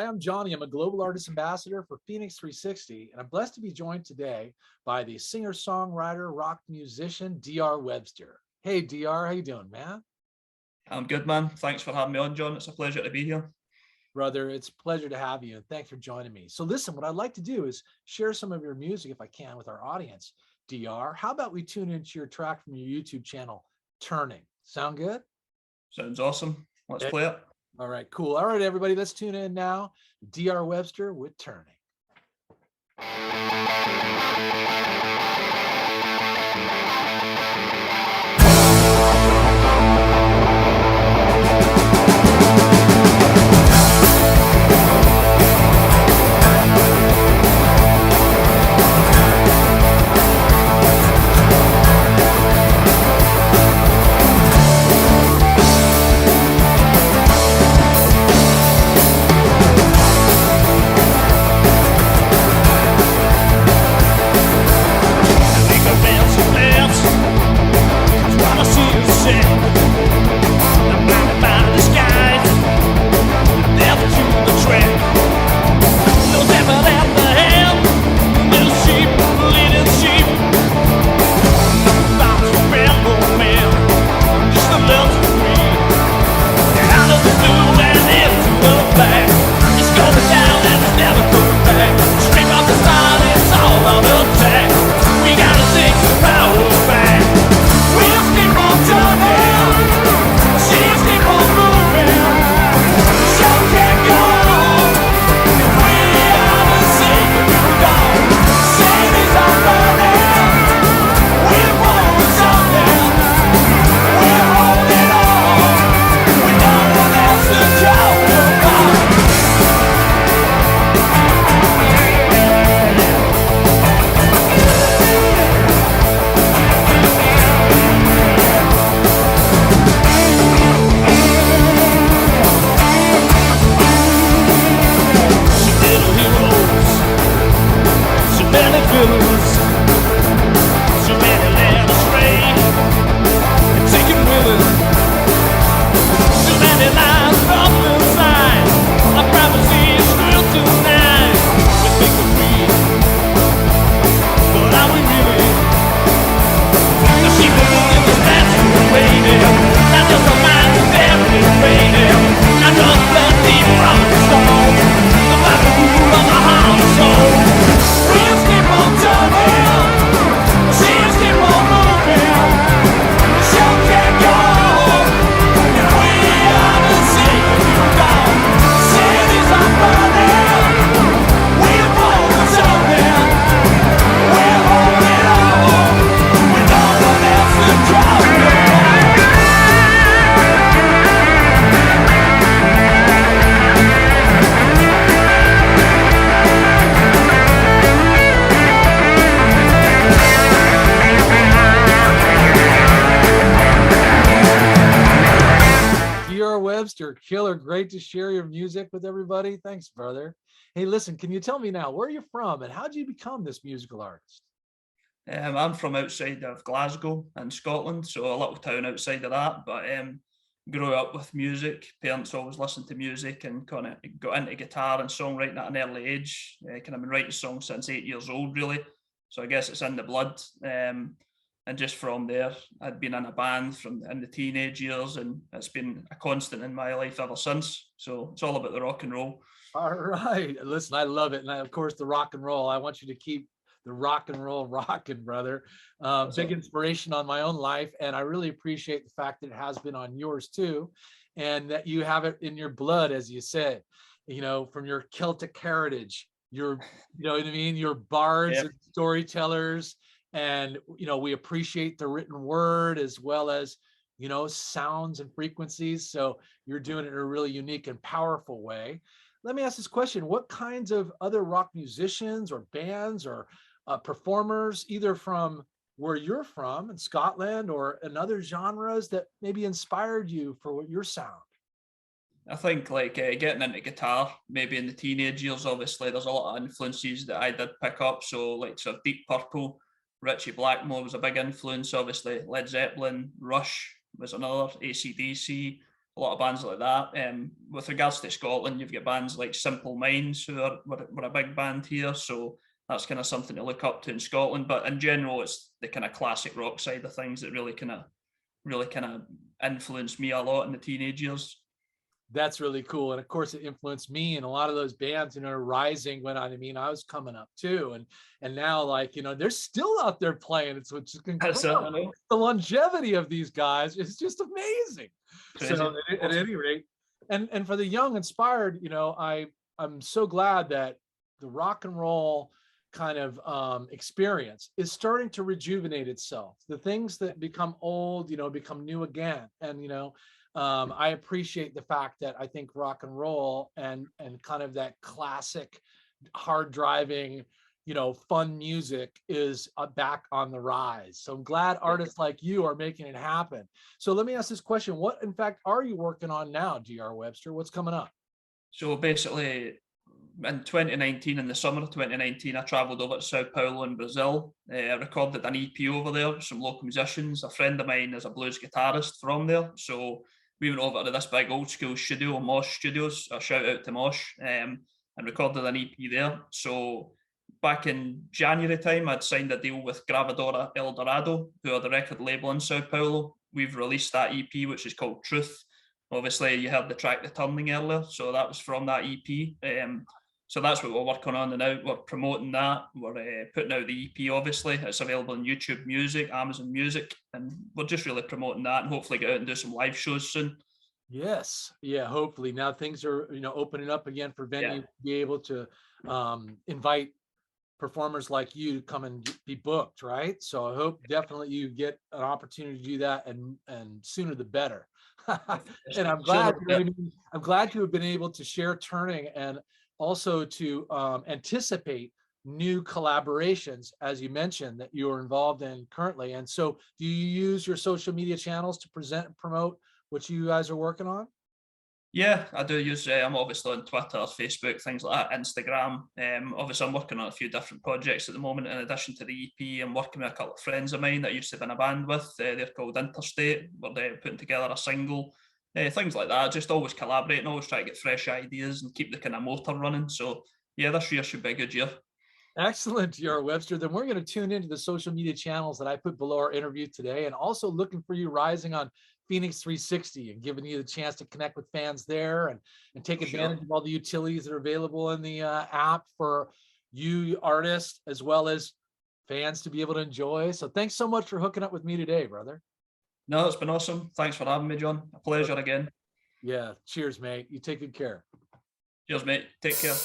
Hi, I'm Johnny. I'm a global artist ambassador for FENIX360, and I'm blessed to be joined today by the singer-songwriter, rock musician, DR Webster. Hey, DR, how you doing, man? I'm good, man. Thanks for having me on, John. It's a pleasure to be here. Brother, it's a pleasure to have you, and thanks for joining me. So listen, what I'd like to do is share some of your music, if I can, with our audience. DR, how about we tune into your track from your YouTube channel, Turning? Sound good? Sounds awesome. Let's Eh, play it. All right, cool. All right, everybody, let's tune in now. DR Webster with Turning. Webster, killer. Great to share your music with everybody. Thanks, brother. Hey, listen, can you tell me now, where are you from and how did you become this musical artist? I'm from outside of Glasgow in Scotland, so a little town outside of that. But grew up with music. Parents always listened to music and kind of got into guitar and songwriting at an early age. Kind of been writing songs since 8 years old, really. So I guess it's in the blood. And just from there, I'd been in a band from in the teenage years, and it's been a constant in my life ever since. So it's all about the rock and roll. All right. Listen, I love it. And of course, the rock and roll. I want you to keep the rock and roll rocking, brother. Big inspiration on my own life. And I really appreciate the fact that it has been on yours too. And that you have it in your blood, as you said, from your Celtic heritage, you know what I mean? Your bards and storytellers. And, we appreciate the written word as well as, sounds and frequencies. So you're doing it in a really unique and powerful way. Let me ask this question. What kinds of other rock musicians or bands or performers, either from where you're from in Scotland or in other genres, that maybe inspired you for your sound? I think like getting into guitar, maybe in the teenage years, obviously there's a lot of influences that I did pick up. So like sort of Deep Purple, Richie Blackmore was a big influence. Obviously Led Zeppelin, Rush was another, AC/DC. a lot of bands like that. With regards to Scotland, you've got bands like Simple Minds, who were a big band here, so that's kind of something to look up to in Scotland. But in general, it's the kind of classic rock side of things that really kind of influenced me a lot in the teenage years. That's really cool. And of course it influenced me, and a lot of those bands, rising when I was coming up too. And now, like, they're still out there playing. It's which is That's it, I incredible. know. The longevity of these guys is just amazing. Crazy. So at any rate, and for the young inspired, I'm so glad that the rock and roll kind of experience is starting to rejuvenate itself. The things that become old, become new again. And I appreciate the fact that I think rock and roll and kind of that classic hard driving, fun music is back on the rise. So I'm glad artists like you are making it happen. So let me ask this question. What, in fact, are you working on now, DR Webster? What's coming up? So basically, in 2019, in the summer of 2019, I travelled over to Sao Paulo in Brazil. I recorded an EP over there with some local musicians. A friend of mine is a blues guitarist from there. So we went over to this big old school studio, Mosh Studios, a shout out to Mosh, and recorded an EP there. So back in January time, I'd signed a deal with Gravadora El Dorado, who are the record label in Sao Paulo. We've released that EP, which is called Truth. Obviously, you heard the track The Turning earlier, so that was from that EP. So that's what we're working on now. We're promoting that. We're putting out the EP, obviously. It's available on YouTube Music, Amazon Music, and we're just really promoting that and hopefully get out and do some live shows soon. Yes. Yeah. Hopefully now things are, opening up again for venues to be able to invite performers like you to come and be booked, right? So I hope definitely you get an opportunity to do that, and sooner the better. And I'm glad you have been able to share Turning, and also to anticipate new collaborations, as you mentioned, that you are involved in currently. And so do you use your social media channels to present and promote what you guys are working on? Yeah, I do use, I'm obviously on Twitter, Facebook, things like that, Instagram. Obviously, I'm working on a few different projects at the moment. In addition to the EP, I'm working with a couple of friends of mine that I used to be in a band with. They're called Interstate. We're putting together a single, things like that. Just always collaborating, always try to get fresh ideas and keep the kind of motor running. So yeah, this year should be a good year. Excellent, DR Webster. Then we're going to tune into the social media channels that I put below our interview today, and also looking for you rising on FENIX360 and giving you the chance to connect with fans there, and take advantage of all the utilities that are available in the app for you artists as well as fans to be able to enjoy. So thanks so much for hooking up with me today, brother. No, it's been awesome. Thanks for having me, John. A pleasure again. Yeah. Cheers, mate. You take good care. Cheers, mate. Take care.